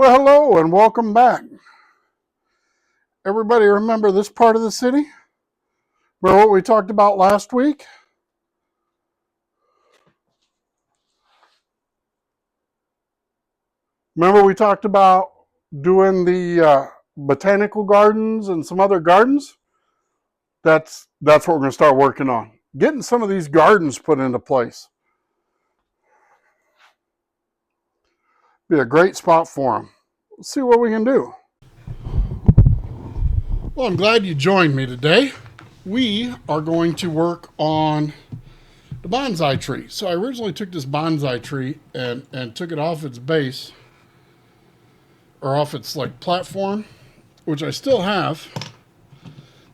Well, hello and welcome back. Everybody remember this part of the city? Remember what we talked about last week? Remember we talked about doing the botanical gardens and some other gardens? That's what we're going to start working on. Getting some of these gardens put into place. Be a great spot for them. Let's see what we can do. Well, I'm glad you joined me today. We are going to work on the bonsai tree. So I originally took this bonsai tree and took it off its base, or off its like platform, which I still have.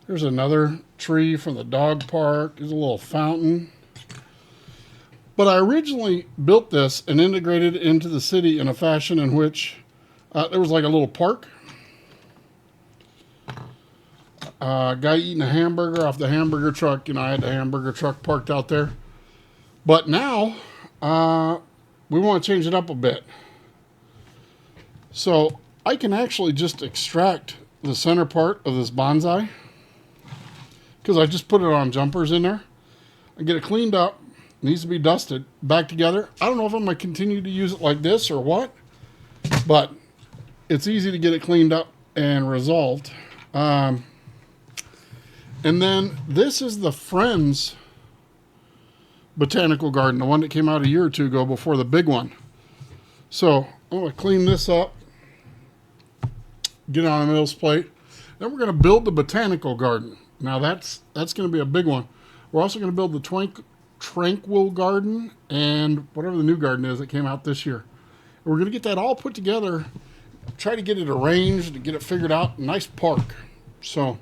There's another tree from the dog park. There's a little fountain. But I originally built this and integrated it into the city in a fashion in which there was like a little park. Guy eating a hamburger off the hamburger truck. You know, I had the hamburger truck parked out there. But now we want to change it up a bit. So I can actually just extract the center part of this bonsai, because I just put it on jumpers in there. I get it cleaned up. It needs to be dusted back together. I don't know if I'm going to continue to use it like this or what, but it's easy to get it cleaned up and resolved. And then this is the Friends Botanical Garden, the one that came out a year or two ago before the big one. So I'm going to clean this up, get it on a Mills plate. Then we're going to build the botanical garden. Now that's going to be a big one. We're also going to build the Tranquil Garden and whatever the new garden is that came out this year. And we're going to get that all put together, try to get it arranged, get it figured out. Nice park. So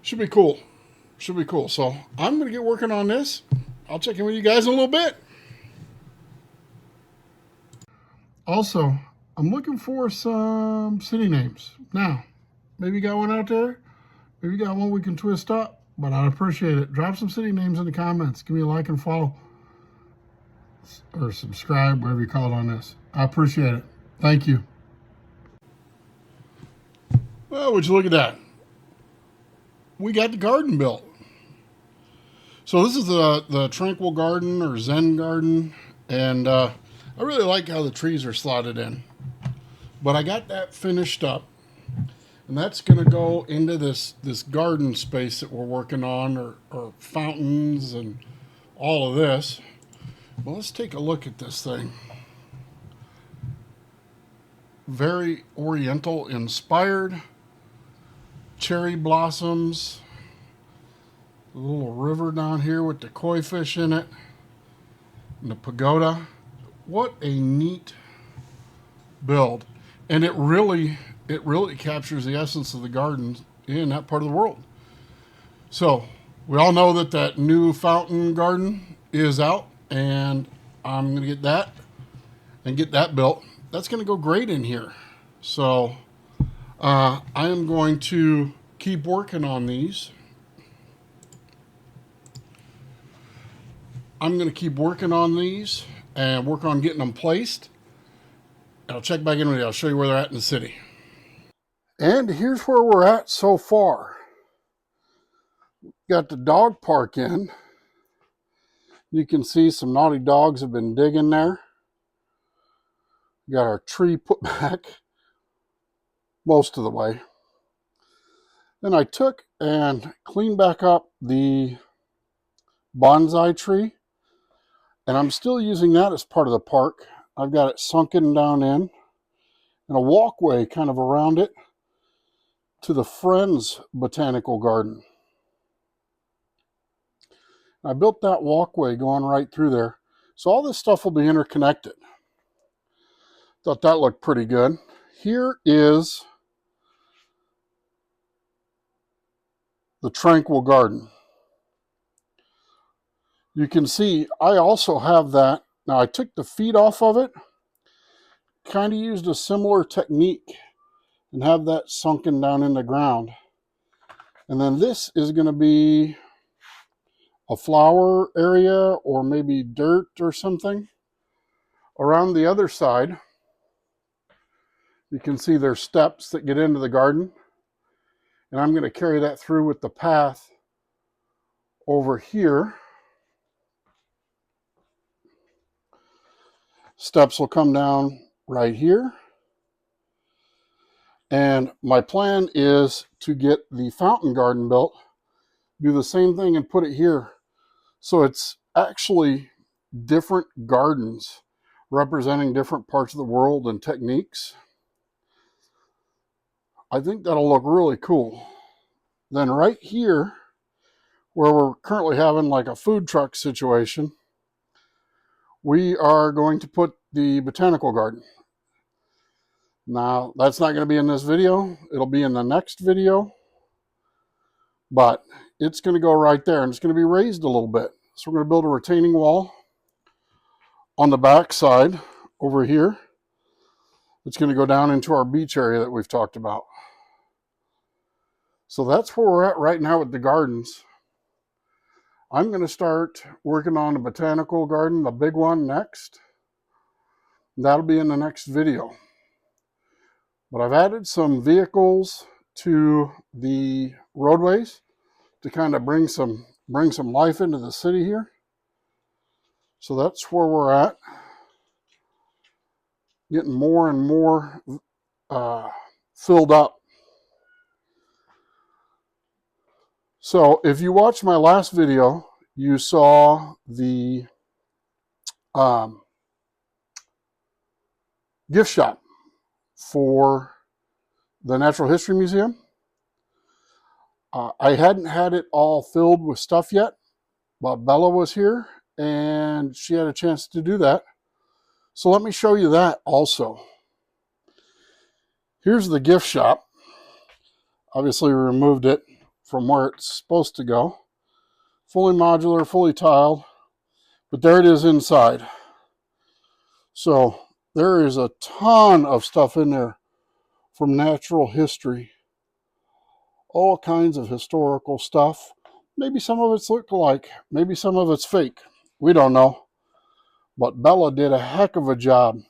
should be cool. Should be cool. So I'm going to get working on this. I'll check in with you guys in a little bit. Also, I'm looking for some city names. Now, maybe you got one out there. Maybe you got one we can twist up, but I'd appreciate it. Drop some city names in the comments. Give me a like and follow. Or subscribe, whatever you call it on this. I appreciate it. Thank you. Well, would you look at that? We got the garden built. So this is the Tranquil Garden or Zen Garden. And I really like how the trees are slotted in. But I got that finished up. And that's going to go into this garden space that we're working on, or fountains and all of this. Well, let's take a look at this thing. Very Oriental inspired. Cherry blossoms. A little river down here with the koi fish in it. And the pagoda. What a neat build. And it really captures the essence of the garden in that part of the world. So we all know that new fountain garden is out, and I'm going to get that and get that built. That's going to go great in here. So I am going to keep working on these. I'm going to keep working on these and work on getting them placed. I'll check back in with you. I'll show you where they're at in the city. And here's where we're at so far. Got the dog park in. You can see some naughty dogs have been digging there. Got our tree put back most of the way. Then I took and cleaned back up the bonsai tree. And I'm still using that as part of the park. I've got it sunken down in, and a walkway kind of around it to the Friends Botanical Garden. I built that walkway going right through there. So all this stuff will be interconnected. Thought that looked pretty good. Here is the Tranquil Garden. You can see I also have that. Now I took the feet off of it, kind of used a similar technique, and have that sunken down in the ground. And then this is going to be a flower area or maybe dirt or something around the other side. You can see there's steps that get into the garden. And I'm going to carry that through with the path over here. Steps will come down right here. And my plan is to get the fountain garden built, do the same thing and put it here. So it's actually different gardens representing different parts of the world and techniques. I think that'll look really cool. Then right here, where we're currently having like a food truck situation, we are going to put the botanical garden. Now, that's not going to be in this video. It'll be in the next video. But it's going to go right there, and it's going to be raised a little bit. So we're going to build a retaining wall on the back side over here. It's going to go down into our beach area that we've talked about. So that's where we're at right now with the gardens. I'm going to start working on the botanical garden, the big one, next. That'll be in the next video. But I've added some vehicles to the roadways to kind of bring some life into the city here. So that's where we're at. Getting more and more filled up. So if you watched my last video, you saw the gift shop for the Natural History Museum. I hadn't had it all filled with stuff yet, but Bella was here and she had a chance to do that. So let me show you that also. Here's the gift shop. Obviously, we removed it from where it's supposed to go. Fully modular, fully tiled, but there it is inside. So there is a ton of stuff in there from natural history. All kinds of historical stuff. Maybe some of it's look-alike. Maybe some of it's fake. We don't know. But Bella did a heck of a job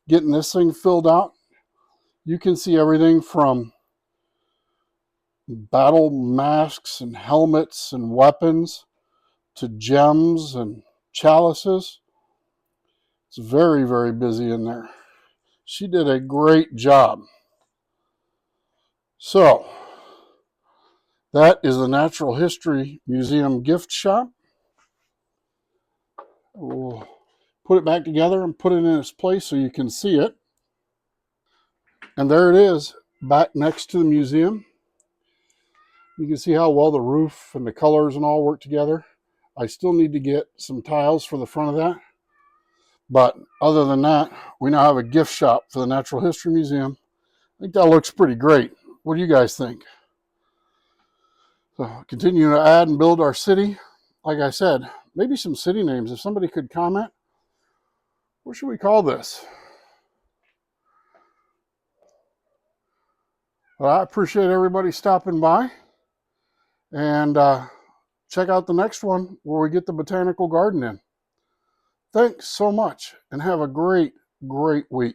getting this thing filled out. You can see everything from battle masks and helmets and weapons to gems and chalices. It's very, very busy in there. She did a great job. So, that is the Natural History Museum gift shop. We'll put it back together and put it in its place so you can see it. And there it is, back next to the museum. You can see how well the roof and the colors and all work together. I still need to get some tiles for the front of that. But other than that, we now have a gift shop for the Natural History Museum. I think that looks pretty great. What do you guys think? So continue to add and build our city. Like I said, maybe some city names. If somebody could comment, what should we call this? Well, I appreciate everybody stopping by. And check out the next one where we get the botanical garden in. Thanks so much and have a great, great week.